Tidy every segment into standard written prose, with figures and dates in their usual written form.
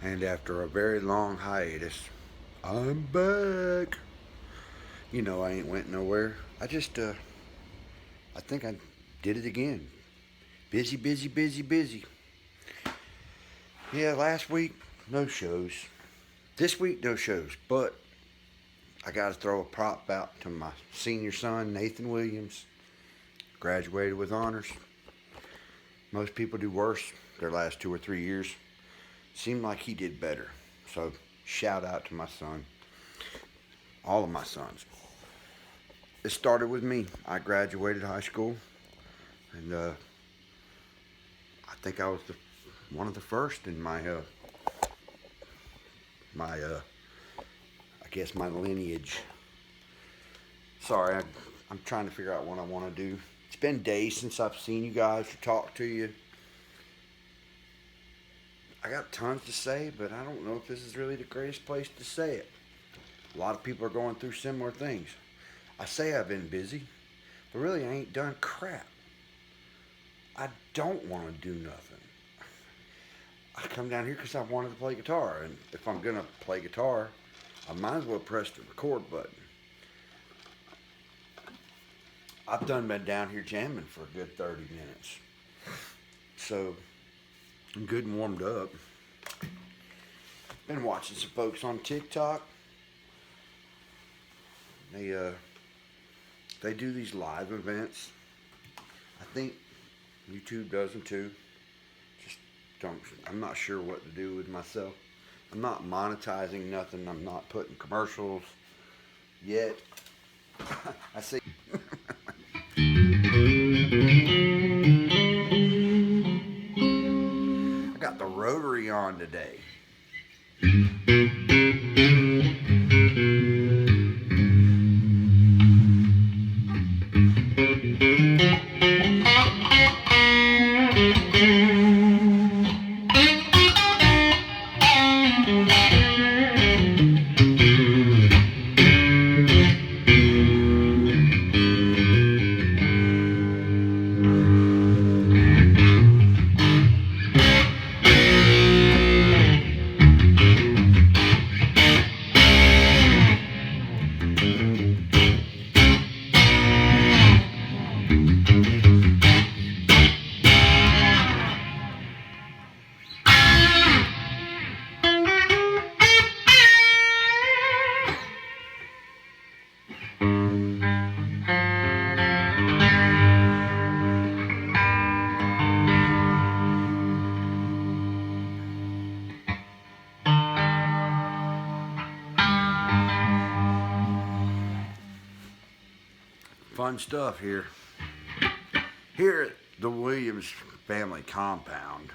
And after a very long hiatus, I'm back. You know I ain't went nowhere. I think I did it again. Busy, busy, busy, busy. Yeah, last week, no shows. This week, no shows. But I got to throw a prop out to my senior son, Nathan Williams. Graduated with honors. Most people do worse their last 2 or 3 years. Seemed like he did better. So, shout out to my son. All of my sons. It started with me. I graduated high school, and I think I was one of the first in my I guess my lineage. Sorry, I'm trying to figure out what I want to do. It's been days since I've seen you guys or talked to you. I got tons to say, but I don't know if this is really the greatest place to say it. A lot of people are going through similar things. I say I've been busy, but really I ain't done crap. I don't want to do nothing. I come down here because I wanted to play guitar, and if I'm going to play guitar, I might as well press the record button. I've done been down here jamming for a good 30 minutes. So, I'm good and warmed up. Been watching some folks on TikTok. They do these live events. I think YouTube does them too. Just don't. I'm not sure what to do with myself. I'm not monetizing nothing. I'm not putting commercials yet. I see. I got the rotary on today. Fun stuff here. Here at the Williams family compound.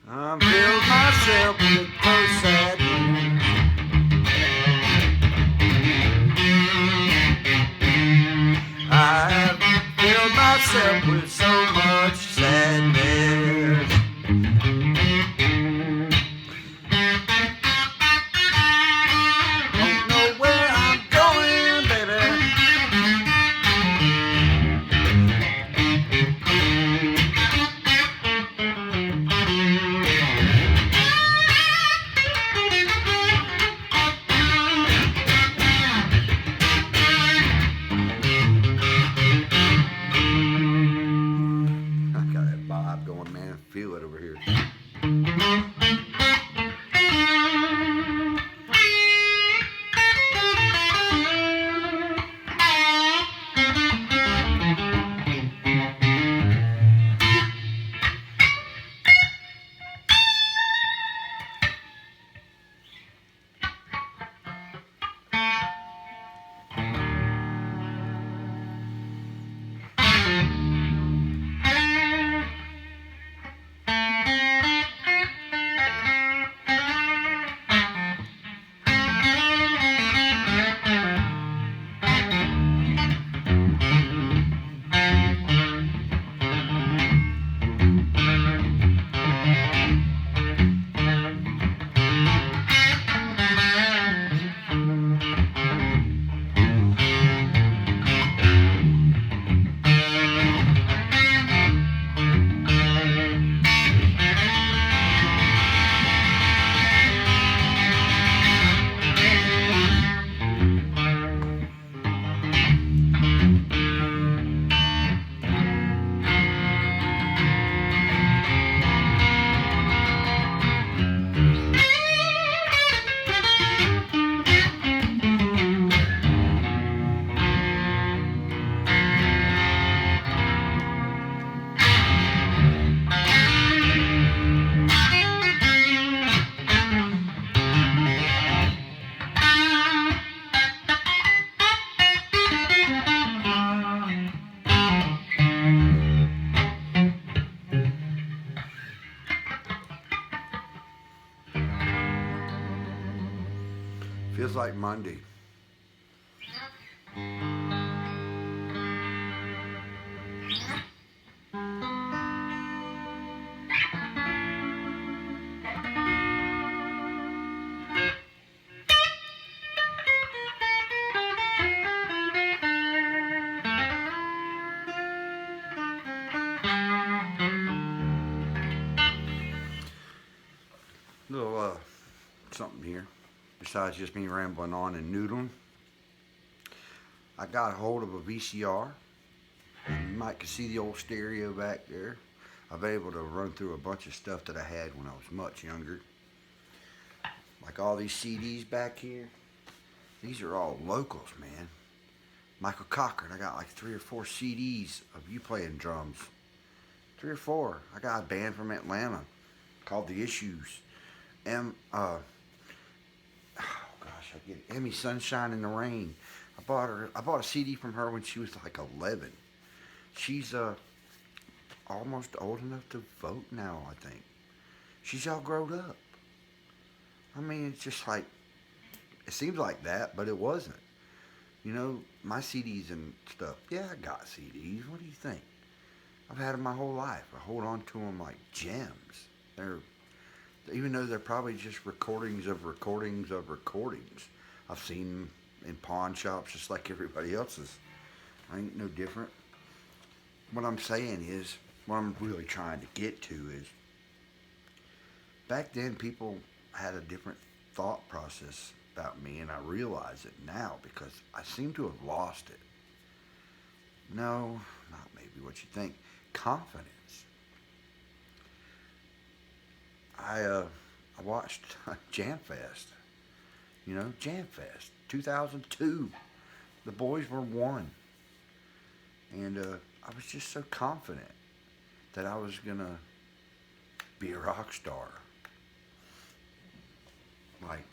I filled myself with post sad news. I have filled myself with so much sadness. Don't know where I'm going, baby. Feels like Monday. Little something here. Besides just me rambling on and noodling, I got a hold of a VCR. You might can see the old stereo back there. I've been able to run through a bunch of stuff that I had when I was much younger. Like all these CDs back here. These are all locals, man. Michael Cochran, I got like 3 or 4 CDs of you playing drums. 3 or 4. I got a band from Atlanta called The Issues. Oh gosh, I get it. Emmy Sunshine in the Rain. I bought a CD from her when she was like 11. She's almost old enough to vote now, I think. She's all grown up. I mean, it's just like, it seems like that, but it wasn't. You know, my CDs and stuff, yeah, I got CDs. What do you think? I've had them my whole life. I hold on to them like gems. Even though they're probably just recordings of recordings of recordings. I've seen them in pawn shops just like everybody else's. I ain't no different. What I'm saying is, what I'm really trying to get to is, back then people had a different thought process about me, and I realize it now because I seem to have lost it. No, not maybe what you think. Confidence. I watched Jam Fest. You know, Jam Fest, 2002. The boys were 1. And I was just so confident that I was going to be a rock star. Like,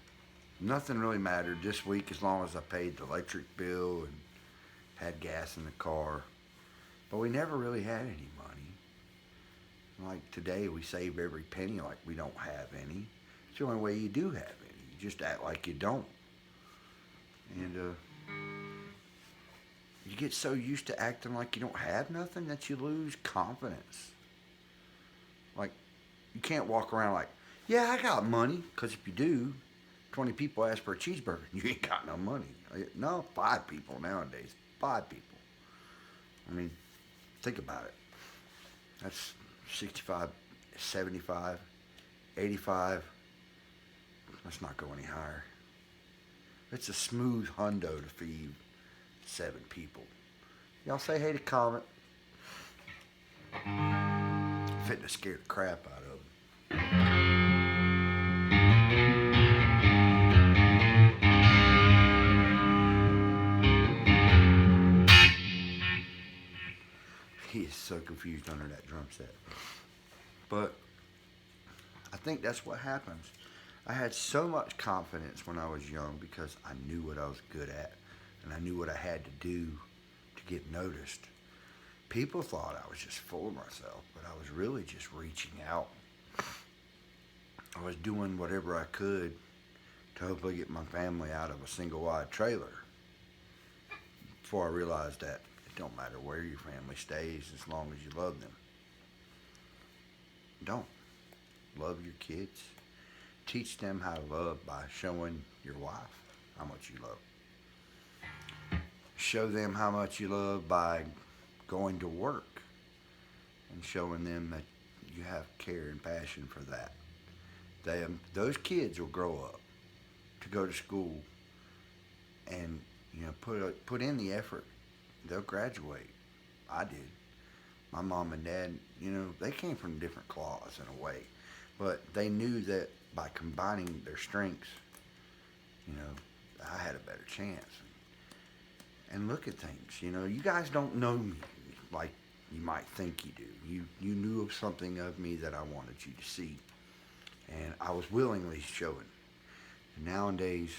nothing really mattered this week as long as I paid the electric bill and had gas in the car. But we never really had any money. Like today, we save every penny like we don't have any. It's the only way you do have any. You just act like you don't. And you get so used to acting like you don't have nothing that you lose confidence. Like, you can't walk around like, yeah, I got money. Because if you do, 20 people ask for a cheeseburger. You ain't got no money. No, 5 people nowadays. 5 people. I mean, think about it. That's 65, 75, 85. Let's not go any higher. It's a smooth hundo to feed 7 people. Y'all say hey to Comet. Fitting to scare the crap out of him. He is so confused under that drum set. But I think that's what happens. I had so much confidence when I was young because I knew what I was good at and I knew what I had to do to get noticed. People thought I was just full of myself, but I was really just reaching out. I was doing whatever I could to hopefully get my family out of a single-wide trailer before I realized that it don't matter where your family stays as long as you love them. Don't. Love your kids. Teach them how to love by showing your wife how much you love. Show them how much you love by going to work and showing them that you have care and passion for that. Those kids will grow up to go to school and put in the effort. They'll graduate. I did. My mom and dad, they came from different cloths in a way, but they knew that by combining their strengths, I had a better chance. And look at things, you guys don't know me like you might think you do. You knew of something of me that I wanted you to see, and I was willingly showing. And nowadays,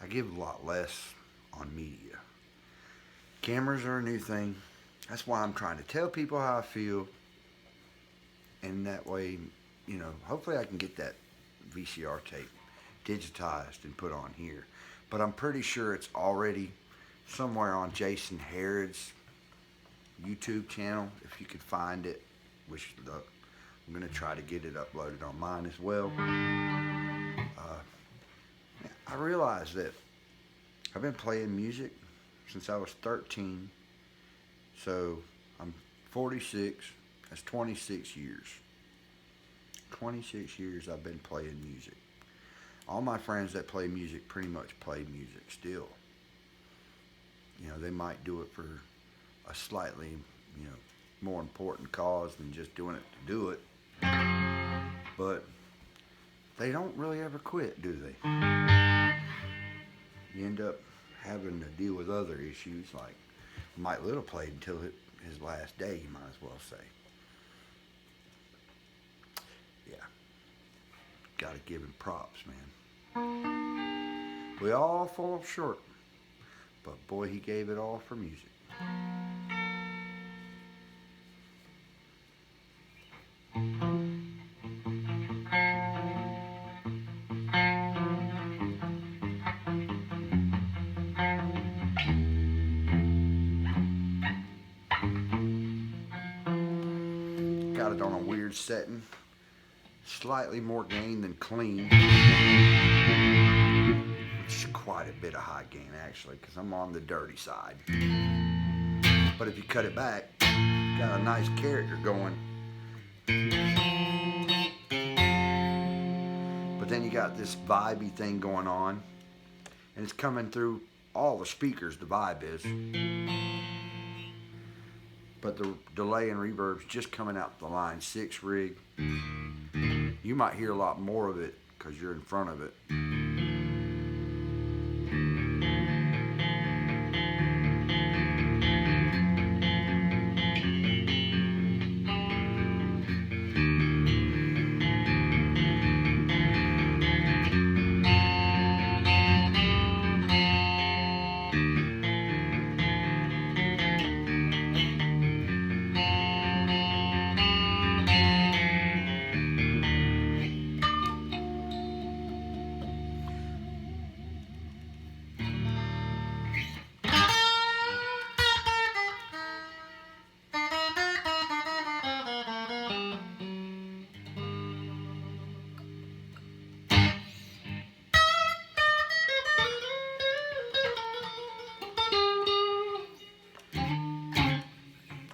I give a lot less on media. Cameras are a new thing. That's why I'm trying to tell people how I feel, and that way, hopefully I can get that VCR tape digitized and put on here. but I'm pretty sure it's already somewhere on Jason Harrod's YouTube channel, if you could find it, which I'm going to try to get it uploaded on mine as well. I realized that I've been playing music since I was 13, so I'm 46, that's 26 years. 26 years I've been playing music. All my friends that play music pretty much play music still. You know, they might do it for a slightly, you know, more important cause than just doing it to do it. But they don't really ever quit, do they? You end up having to deal with other issues, like Mike Little played until his last day, you might as well say. Yeah. Gotta give him props, man. We all fall short, but boy, he gave it all for music. Got it on a weird setting, slightly more gain than clean, which is quite a bit of high gain actually, because I'm on the dirty side. But if you cut it back, got a nice character going. But then you got this vibey thing going on, and it's coming through all the speakers, the vibe is. But the delay and reverb's just coming out the line 6 rig. You might hear a lot more of it because you're in front of it.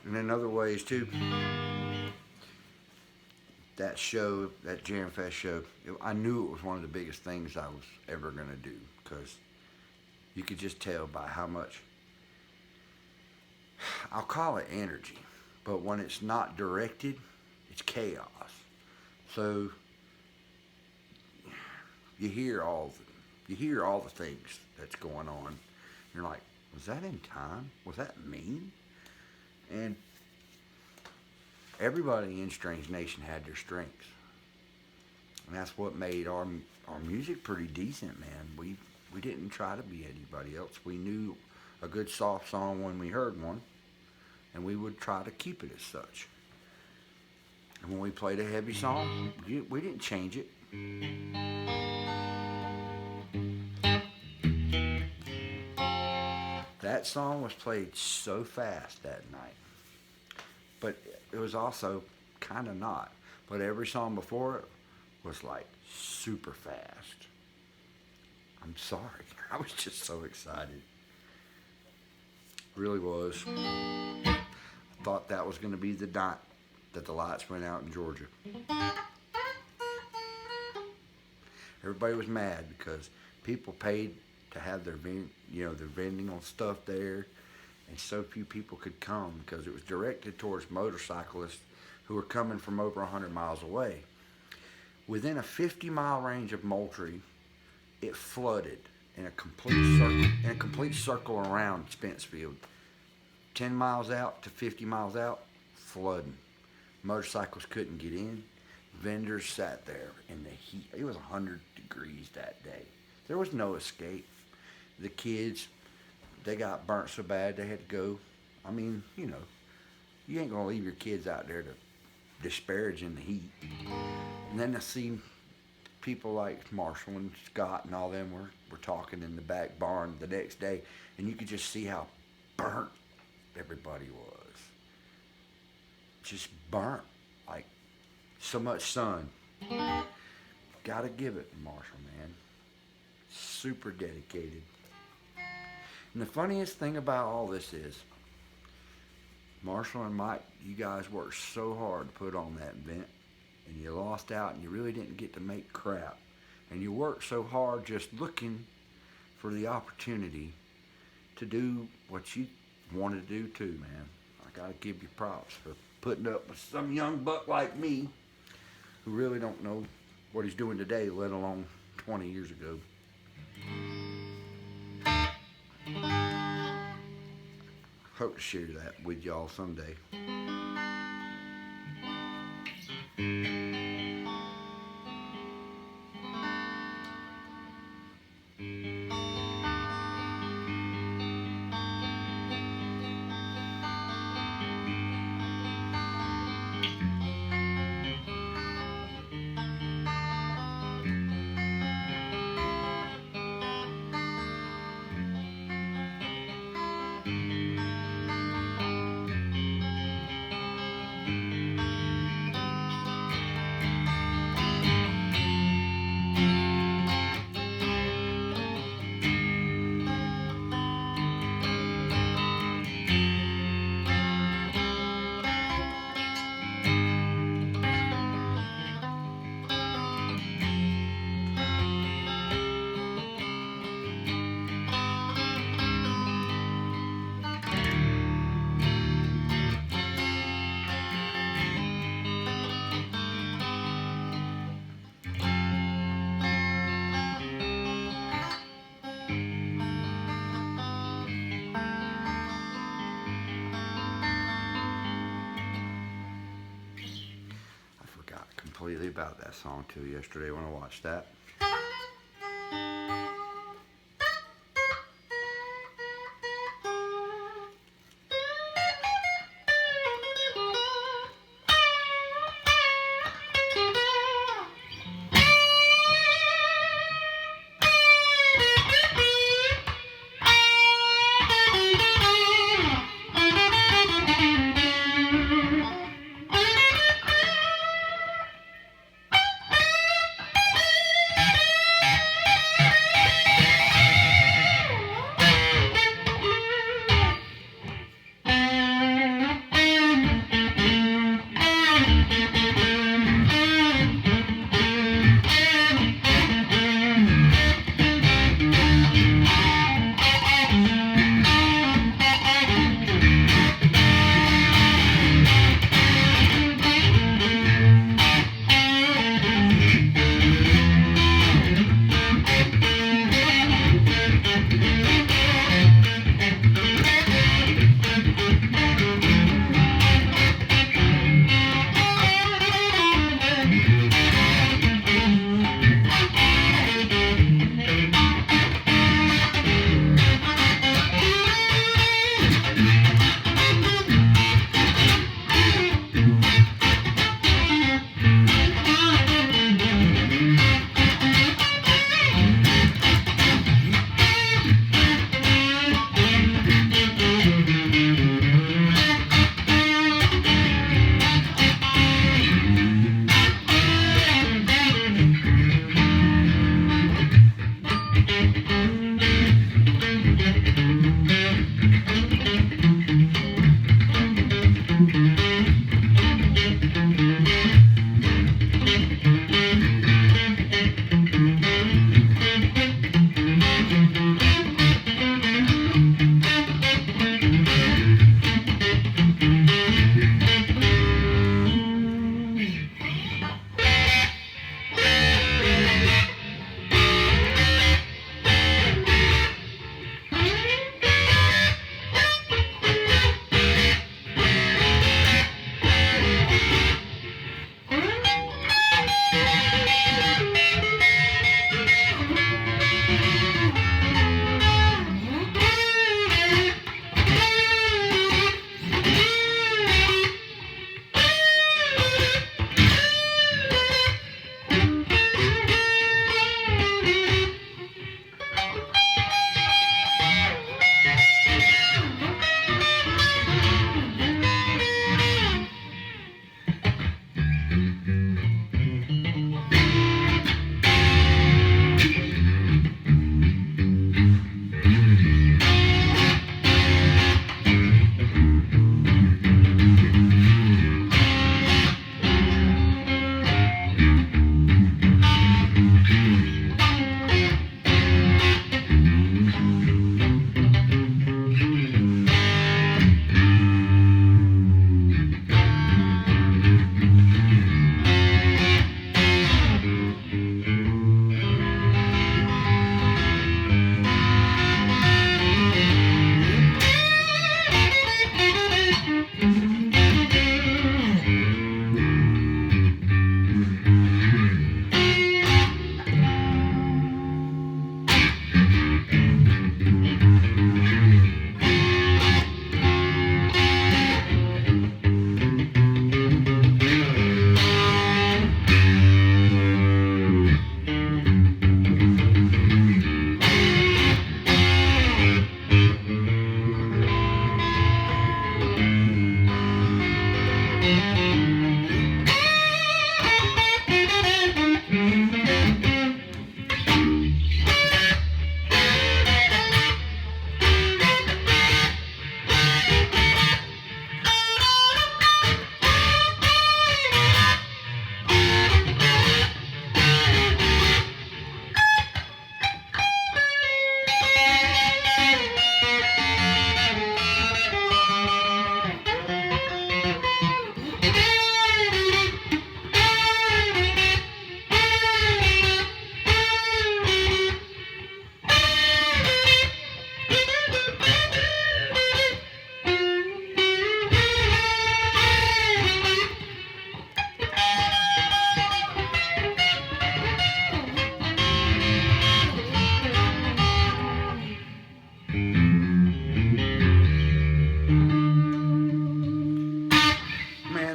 And in other ways too, that show, that Jam Fest show, I knew it was one of the biggest things I was ever going to do, because you could just tell by how much, I'll call it energy, but when it's not directed, it's chaos. So you hear all the things that's going on. You're like, was that in time? Was that mean? And everybody in Strange Nation had their strengths. And that's what made our music pretty decent, man. We didn't try to be anybody else. We knew a good soft song when we heard one, and we would try to keep it as such. And when we played a heavy song, we didn't change it. That song was played so fast that night, but it was also kind of not. But every song before it was like super fast. I'm sorry. I was just so excited. Really was. I thought that was going to be the night that the lights went out in Georgia. Everybody was mad because people paid to have their vending on stuff there, and so few people could come because it was directed towards motorcyclists who were coming from over 100 miles away. Within a 50-mile range of Moultrie, it flooded in a complete circle around Spencefield. 10 miles out to 50 miles out, flooding. Motorcycles couldn't get in. Vendors sat there in the heat. It was 100 degrees that day. There was no escape. The kids, they got burnt so bad they had to go. I mean, you know, you ain't gonna leave your kids out there to disparage in the heat. And then I see people like Marshall and Scott and all them were talking in the back barn the next day, and you could just see how burnt everybody was. Just burnt, like so much sun. Gotta give it to Marshall, man. Super dedicated. And the funniest thing about all this is, Marshall and Mike, you guys worked so hard to put on that event, and you lost out, and you really didn't get to make crap. And you worked so hard just looking for the opportunity to do what you wanted to do too, man. I gotta give you props for putting up with some young buck like me who really don't know what he's doing today, let alone 20 years ago. Hope to share that with y'all someday. Completely about that song too yesterday when I watched that.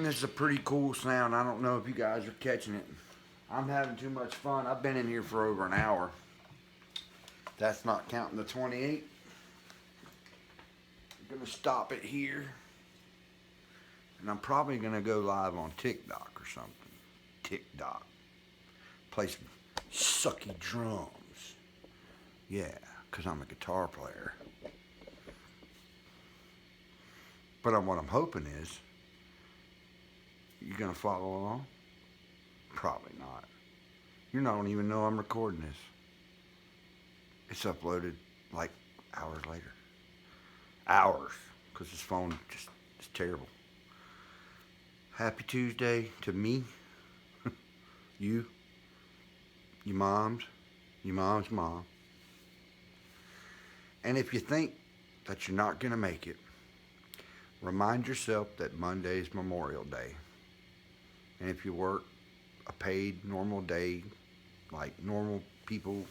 Man, this is a pretty cool sound. I don't know if you guys are catching it. I'm having too much fun. I've been in here for over an hour. That's not counting the 28. I'm gonna stop it here. And I'm probably gonna go live on TikTok or something. TikTok. Play some sucky drums. Yeah, because I'm a guitar player. But what I'm hoping is, you're gonna follow along? Probably not. You don't even know I'm recording this. It's uploaded like hours later. Hours, because this phone just is terrible. Happy Tuesday to me, you, your mom's mom. And if you think that you're not gonna make it, remind yourself that Monday is Memorial Day. And if you work a paid normal day, like normal people,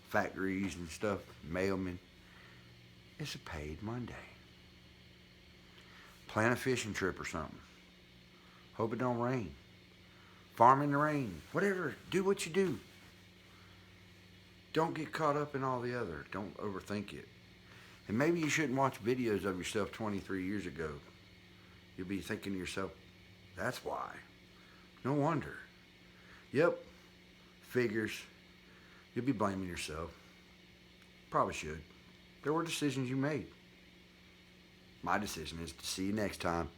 factories and stuff, mailmen, it's a paid Monday. Plan a fishing trip or something. Hope it don't rain. Farm in the rain. Whatever. Do what you do. Don't get caught up in all the other. Don't overthink it. And maybe you shouldn't watch videos of yourself 23 years ago. You'll be thinking to yourself, that's why. No wonder. Yep. Figures. You'll be blaming yourself. Probably should. There were decisions you made. My decision is to see you next time.